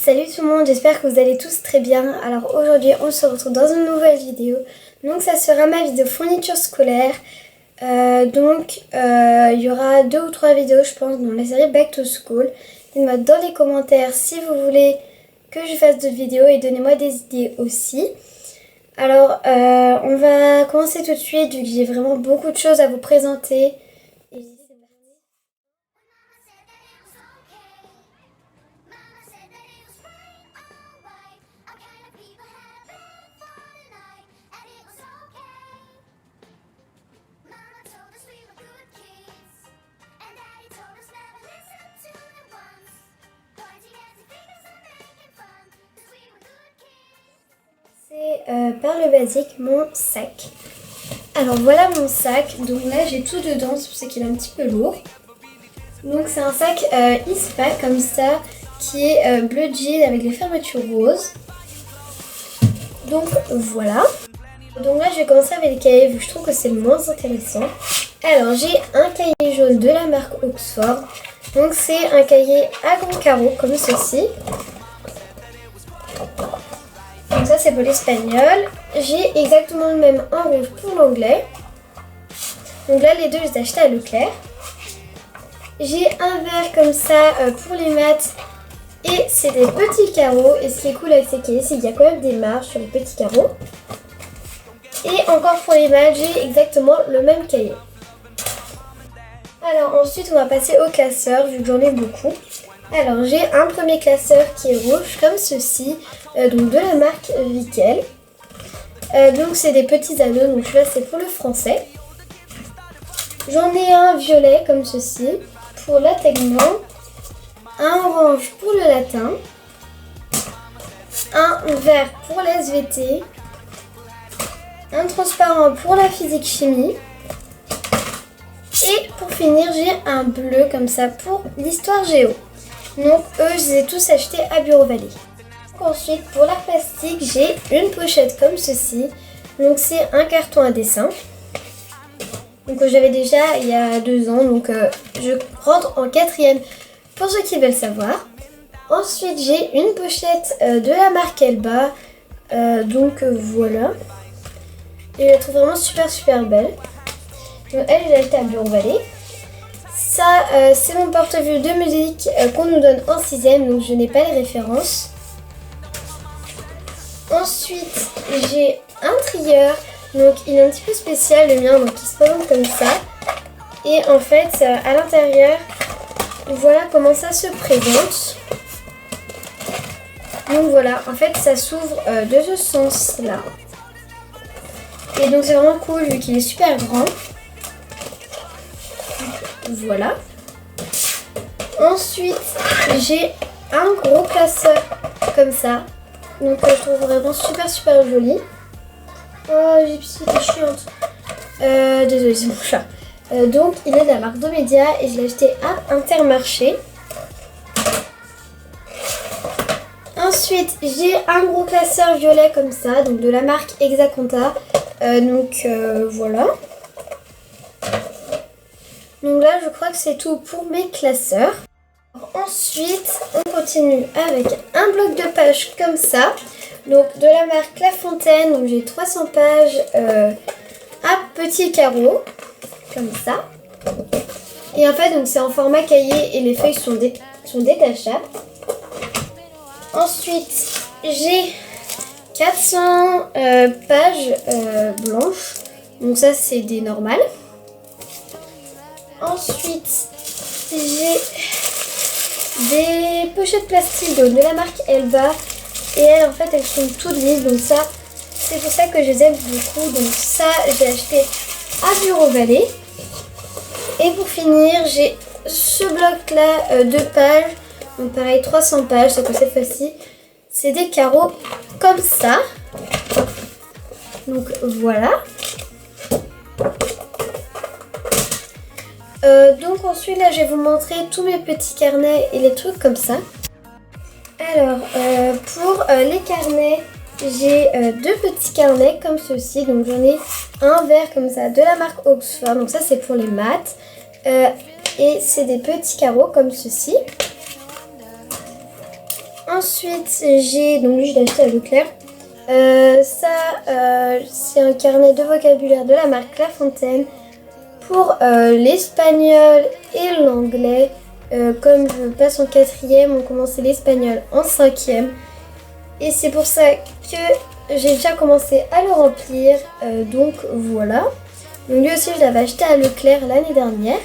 Salut tout le monde, j'espère que vous allez tous très bien. Alors aujourd'hui on se retrouve dans une nouvelle vidéo. Donc ça sera ma vidéo fourniture scolaire. Il y aura 2 ou 3 vidéos je pense dans la série Back to School. Dites-moi dans les commentaires si vous voulez que je fasse d'autres vidéos et donnez-moi des idées aussi. Alors on va commencer tout de suite vu que j'ai vraiment beaucoup de choses à vous présenter. Par le basique mon sac. Alors voilà mon sac, donc là j'ai tout dedans, c'est pour ça qu'il est un petit peu lourd. Donc c'est un sac ISPA comme ça qui est bleu jean avec les fermetures roses. Donc voilà. Donc là je vais commencer avec les cahiers vu que je trouve que c'est le moins intéressant. Alors j'ai un cahier jaune de la marque Oxford. Donc c'est un cahier à grands carreaux comme ceci. Donc ça c'est pour l'espagnol. J'ai exactement le même en rouge pour l'anglais. Donc là les deux je les ai achetés à Leclerc. J'ai un vert comme ça pour les maths. Et c'est des petits carreaux. Et ce qui est cool avec ces cahiers c'est qu'il y a quand même des marges sur les petits carreaux. Et encore pour les maths j'ai exactement le même cahier. Alors ensuite on va passer au classeur vu que j'en ai beaucoup. Alors j'ai un premier classeur qui est rouge comme ceci, donc de la marque Vickel. Donc c'est des petits anneaux, donc celui-là c'est pour le français. J'en ai un violet comme ceci pour l'intèglement, un orange pour le latin, un vert pour la SVT, un transparent pour la physique-chimie. Et pour finir j'ai un bleu comme ça pour l'histoire géo. Donc eux je les ai tous achetés à Bureau Vallée. Ensuite pour l'art plastique j'ai une pochette comme ceci. Donc c'est un carton à dessin. Donc j'avais déjà il y a 2 ans. Donc je rentre en 4e pour ceux qui veulent savoir. Ensuite j'ai une pochette de la marque Elba. Voilà. Et je la trouve vraiment super belle. Donc elle je l'ai achetée à Bureau Vallée. Ça, c'est mon porte-vue de musique qu'on nous donne en 6e, donc je n'ai pas les références. Ensuite, j'ai un trieur, donc il est un petit peu spécial le mien, donc il se présente comme ça. Et en fait, à l'intérieur, voilà comment ça se présente. Donc voilà, en fait, ça s'ouvre de ce sens-là. Et donc c'est vraiment cool vu qu'il est super grand. Voilà. Ensuite, j'ai un gros classeur comme ça. Donc je trouve vraiment super joli. Oh, j'ai pissé, c'est chiante. Désolée, c'est mon chat. Donc il est de la marque Domedia et je l'ai acheté à Intermarché. Ensuite, j'ai un gros classeur violet comme ça, donc de la marque Exaconta. Voilà. Donc là, je crois que c'est tout pour mes classeurs. Ensuite, on continue avec un bloc de pages comme ça. Donc de la marque La Fontaine. Donc j'ai 300 pages à petits carreaux. Comme ça. Et en fait, donc c'est en format cahier et les feuilles sont détachables. Ensuite, j'ai 400 pages blanches. Donc ça, c'est des normales. Ensuite, j'ai des pochettes plastiques de la marque Elba. Et elles, en fait, elles sont toutes lisses. Donc ça, c'est pour ça que je les aime beaucoup. Donc ça, j'ai acheté à Bureau Vallée. Et pour finir, j'ai ce bloc-là de pages. Donc pareil, 300 pages. C'est que cette fois-ci, c'est des carreaux comme ça. Donc voilà. Donc ensuite là je vais vous montrer tous mes petits carnets et les trucs comme ça. Alors pour les carnets j'ai 2 petits carnets comme ceci. Donc j'en ai un vert comme ça de la marque Oxford. Donc ça c'est pour les maths. Et c'est des petits carreaux comme ceci. Ensuite, j'ai, donc lui je l'ai acheté à Leclerc. C'est un carnet de vocabulaire de la marque La Fontaine pour l'espagnol et l'anglais. Comme je passe en 4e, on commençait l'espagnol en 5e. Et c'est pour ça que j'ai déjà commencé à le remplir. Donc voilà. Donc lui aussi, je l'avais acheté à Leclerc l'année dernière.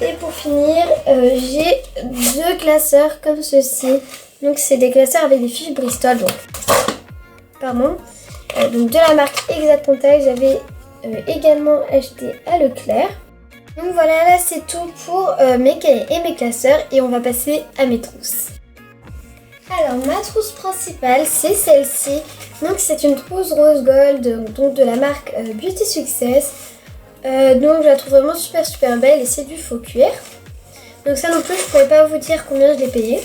Et pour finir, j'ai 2 classeurs comme ceci. Donc c'est des classeurs avec des fiches Bristol. Donc de la marque Exact Contact, j'avais également acheté à Leclerc. Donc voilà, là c'est tout pour mes cahiers et mes classeurs et on va passer à mes trousses. Alors ma trousse principale c'est celle-ci. Donc c'est une trousse rose gold donc de la marque Beauty Success. Donc je la trouve vraiment super belle et c'est du faux cuir. Donc ça non plus je ne pourrais pas vous dire combien je l'ai payé.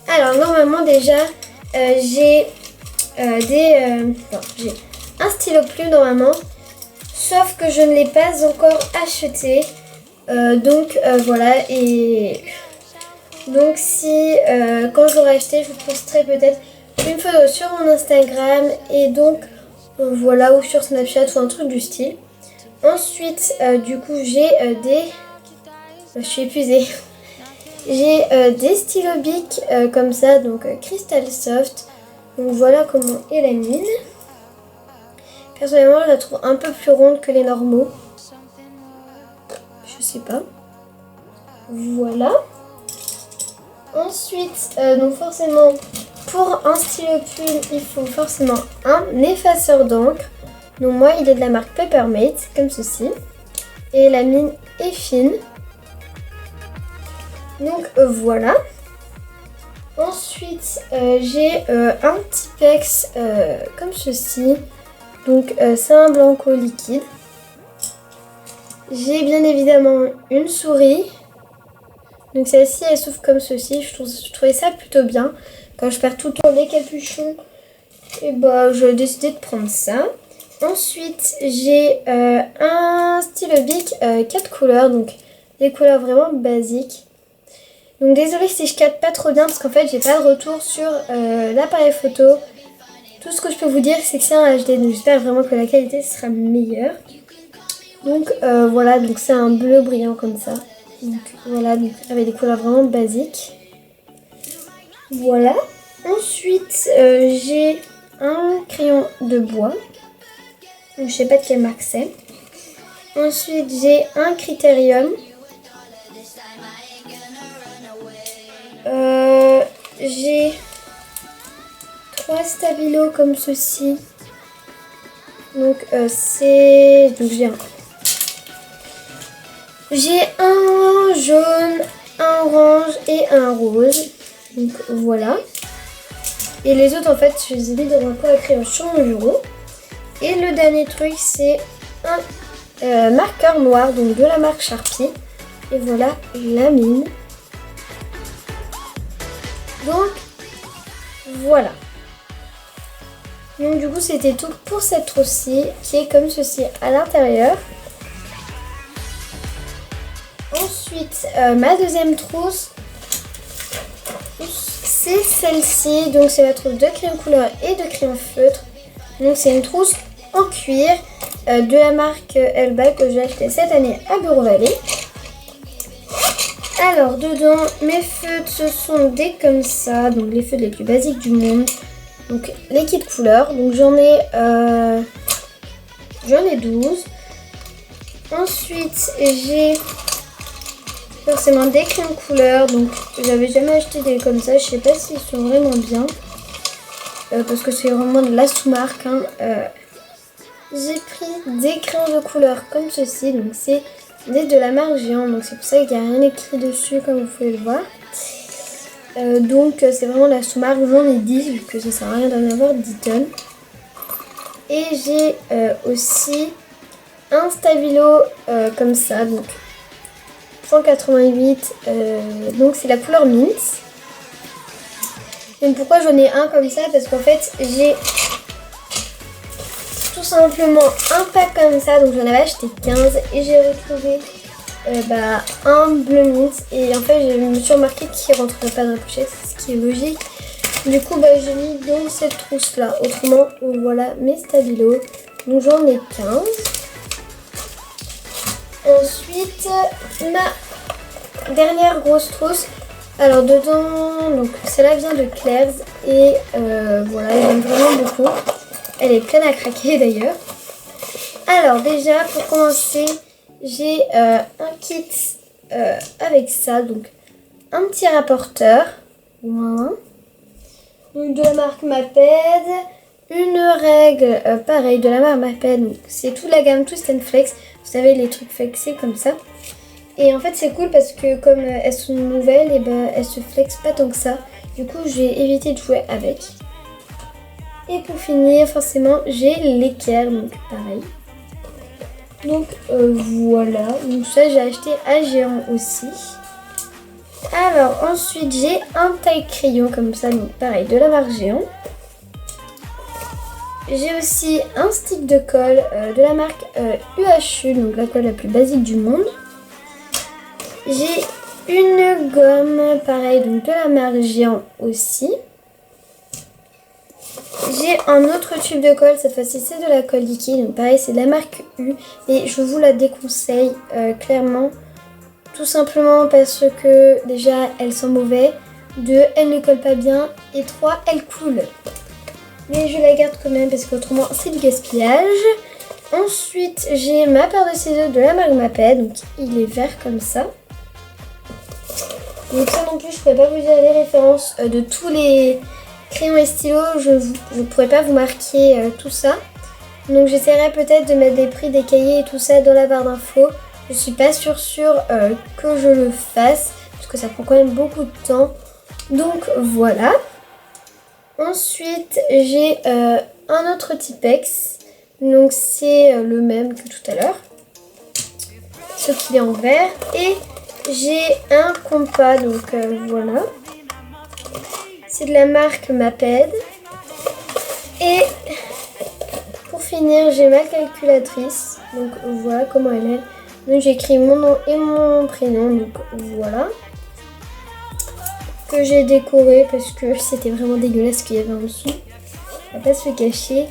Alors normalement déjà j'ai un stylo plume normalement. Sauf que je ne l'ai pas encore acheté. Voilà. Et donc si quand je l'aurai acheté, je vous posterai peut-être une photo sur mon Instagram. Et donc voilà, ou sur Snapchat ou un truc du style. Ensuite, du coup, j'ai je suis épuisée. J'ai des stylos Bic comme ça, donc Crystal Soft. Donc voilà comment est la mine. Personnellement, je la trouve un peu plus ronde que les normaux. Je sais pas. Voilà. Ensuite, donc forcément, pour un stylo plume, il faut forcément un effaceur d'encre. Donc moi, il est de la marque Peppermate, comme ceci. Et la mine est fine. Donc voilà. Ensuite, j'ai un Tipex comme ceci. Donc c'est un blanco liquide. J'ai bien évidemment une souris. Donc celle-ci elle s'ouvre comme ceci. Je trouvais ça plutôt bien. Quand je perds tout le temps les capuchons, et bah j'ai décidé de prendre ça. Ensuite j'ai un stylo Bic 4 couleurs. Donc des couleurs vraiment basiques. Donc désolée si je capte pas trop bien parce qu'en fait j'ai pas de retour sur l'appareil photo. Tout ce que je peux vous dire c'est que c'est un HD, donc j'espère vraiment que la qualité sera meilleure. Donc voilà, donc c'est un bleu brillant comme ça. Donc voilà, donc, avec des couleurs vraiment basiques. Voilà. Ensuite j'ai un crayon de bois. Donc je sais pas de quelle marque c'est. Ensuite j'ai un Critérium. J'ai 3 stabilos comme ceci. Donc j'ai un jaune, un orange et un rose. Donc voilà. Et les autres en fait je les ai mis dans un coin à crayon sur mon bureau. Et le dernier truc c'est un marqueur noir donc de la marque Sharpie. Et voilà la mine. Donc voilà. Donc du coup c'était tout pour cette trousse-ci qui est comme ceci à l'intérieur. Ensuite ma deuxième trousse c'est celle-ci. Donc c'est la trousse de crayon couleur et de crayon feutre. Donc c'est une trousse en cuir de la marque Elba que j'ai acheté cette année à Bureau Vallée. Alors dedans mes feutres ce sont des comme ça, donc les feutres les plus basiques du monde. Donc les kits couleurs, donc j'en ai 12. Ensuite j'ai forcément des crayons couleurs, donc j'avais jamais acheté des comme ça, je sais pas s'ils sont vraiment bien. Parce que c'est vraiment de la sous-marque. J'ai pris des crayons de couleur comme ceci, donc c'est de la marque Géant, donc c'est pour ça qu'il n'y a rien écrit dessus comme vous pouvez le voir. Donc c'est vraiment la sous-marque, j'en ai 10 vu que ça sert à rien d'en avoir 10 tonnes. Et j'ai aussi un stabilo comme ça, donc 188, donc c'est la couleur mint. Donc pourquoi j'en ai un comme ça? Parce qu'en fait j'ai tout simplement un pack comme ça, donc j'en avais acheté 15 et j'ai retrouvé un bleu mint. Et en fait, je me suis remarqué qu'il ne rentrerait pas dans la pochette, ce qui est logique. Du coup, j'ai mis dans cette trousse-là. Autrement, voilà mes stabilos. Donc, j'en ai 15. Ensuite, ma dernière grosse trousse. Alors, dedans, donc celle-là vient de Claire's. Et voilà, j'aime vraiment beaucoup. Elle est pleine à craquer d'ailleurs. Alors, déjà, pour commencer, j'ai un kit avec ça. Donc, un petit rapporteur. Voilà. Donc, de la marque Maped. Une règle, pareil, de la marque Maped. Donc, c'est toute la gamme Twist and Flex. Vous savez, les trucs flexés comme ça. Et en fait, c'est cool parce que comme elles sont nouvelles, et elles se flexent pas tant que ça. Du coup, j'ai évité de jouer avec. Et pour finir, forcément, j'ai l'équerre. Donc, pareil. Donc, voilà. Donc, ça, j'ai acheté à Géant aussi. Alors, ensuite, j'ai un taille-crayon comme ça. Donc, pareil, de la marque Géant. J'ai aussi un stick de colle de la marque UHU, donc la colle la plus basique du monde. J'ai une gomme, pareil, donc de la marque Géant aussi. J'ai un autre tube de colle, cette fois-ci c'est de la colle liquide, donc pareil c'est de la marque U. Et je vous la déconseille clairement, tout simplement parce que déjà elle sent mauvais, 2 elle ne colle pas bien et 3 elle coule. Mais je la garde quand même parce qu'autrement c'est du gaspillage. Ensuite j'ai ma paire de ciseaux de la marque Maped, donc il est vert comme ça. Donc ça non plus je ne pourrais pas vous dire les références de tous les crayons et stylos, je ne pourrais pas vous marquer tout ça. Donc j'essaierai peut-être de mettre des prix des cahiers et tout ça dans la barre d'infos. Je suis pas sûre que je le fasse parce que ça prend quand même beaucoup de temps. Donc voilà. Ensuite, j'ai un autre Tipex. Donc, c'est le même que tout à l'heure. Sauf qu'il est en vert. Et j'ai un compas. Donc, voilà. C'est de la marque Maped. Et pour finir, j'ai ma calculatrice. Donc, voilà comment elle est. Donc, j'ai écrit mon nom et mon prénom. Donc, voilà. Que j'ai décoré parce que c'était vraiment dégueulasse ce qu'il y avait en dessous. On va pas se le cacher.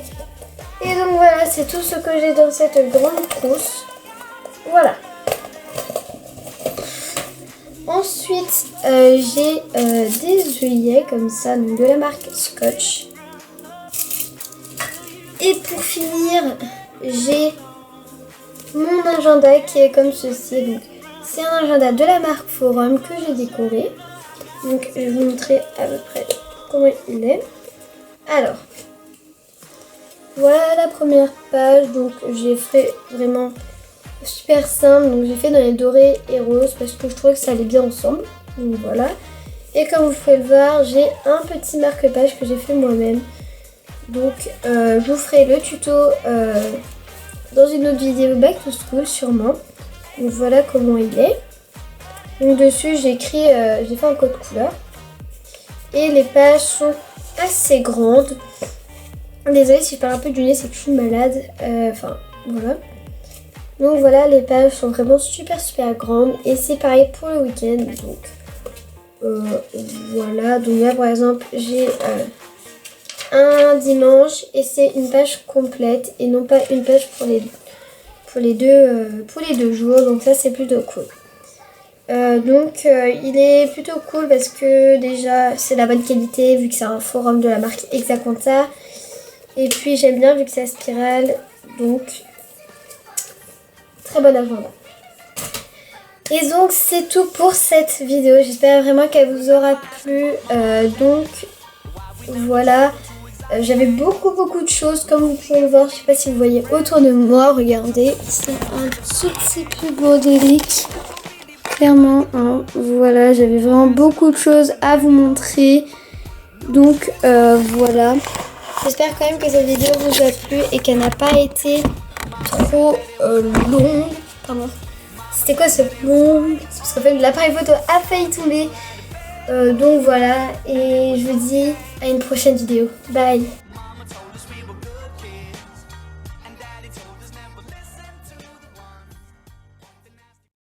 Et donc voilà, c'est tout ce que j'ai dans cette grande trousse. Voilà. Ensuite, j'ai des œillets comme ça, donc de la marque Scotch. Et pour finir, j'ai mon agenda qui est comme ceci. Donc, c'est un agenda de la marque Forum que j'ai décoré. Donc je vais vous montrer à peu près comment il est. Alors, voilà la première page. Donc j'ai fait vraiment super simple. Donc j'ai fait dans les dorés et roses parce que je trouvais que ça allait bien ensemble. Donc voilà. Et comme vous pouvez le voir, j'ai un petit marque-page que j'ai fait moi-même. Donc je vous ferai le tuto dans une autre vidéo Back to School sûrement. Donc voilà comment il est. Donc dessus j'ai écrit, j'ai fait un code couleur. Et les pages sont assez grandes. Désolée si je parle un peu du nez, c'est que je suis malade. Enfin voilà. Donc voilà, les pages sont vraiment super grandes. Et c'est pareil pour le week-end. Donc voilà. Donc là par exemple j'ai un dimanche. Et c'est une page complète. Et non pas une page pour les deux jours. Donc ça c'est plutôt cool. Il est plutôt cool parce que déjà c'est la bonne qualité vu que c'est un forum de la marque Exaconta. Et puis j'aime bien vu que c'est à spirale. Donc très bon agenda. Et donc c'est tout pour cette vidéo. J'espère vraiment qu'elle vous aura plu. Donc voilà. J'avais beaucoup de choses comme vous pouvez le voir. Je sais pas si vous voyez autour de moi. Regardez. C'est un tout petit peu bordélique. Clairement, hein, voilà, j'avais vraiment beaucoup de choses à vous montrer. Donc voilà. J'espère quand même que cette vidéo vous a plu et qu'elle n'a pas été trop longue. Pardon. C'était quoi ce long? C'est parce qu'en fait l'appareil photo a failli tomber. Donc voilà. Et je vous dis à une prochaine vidéo. Bye.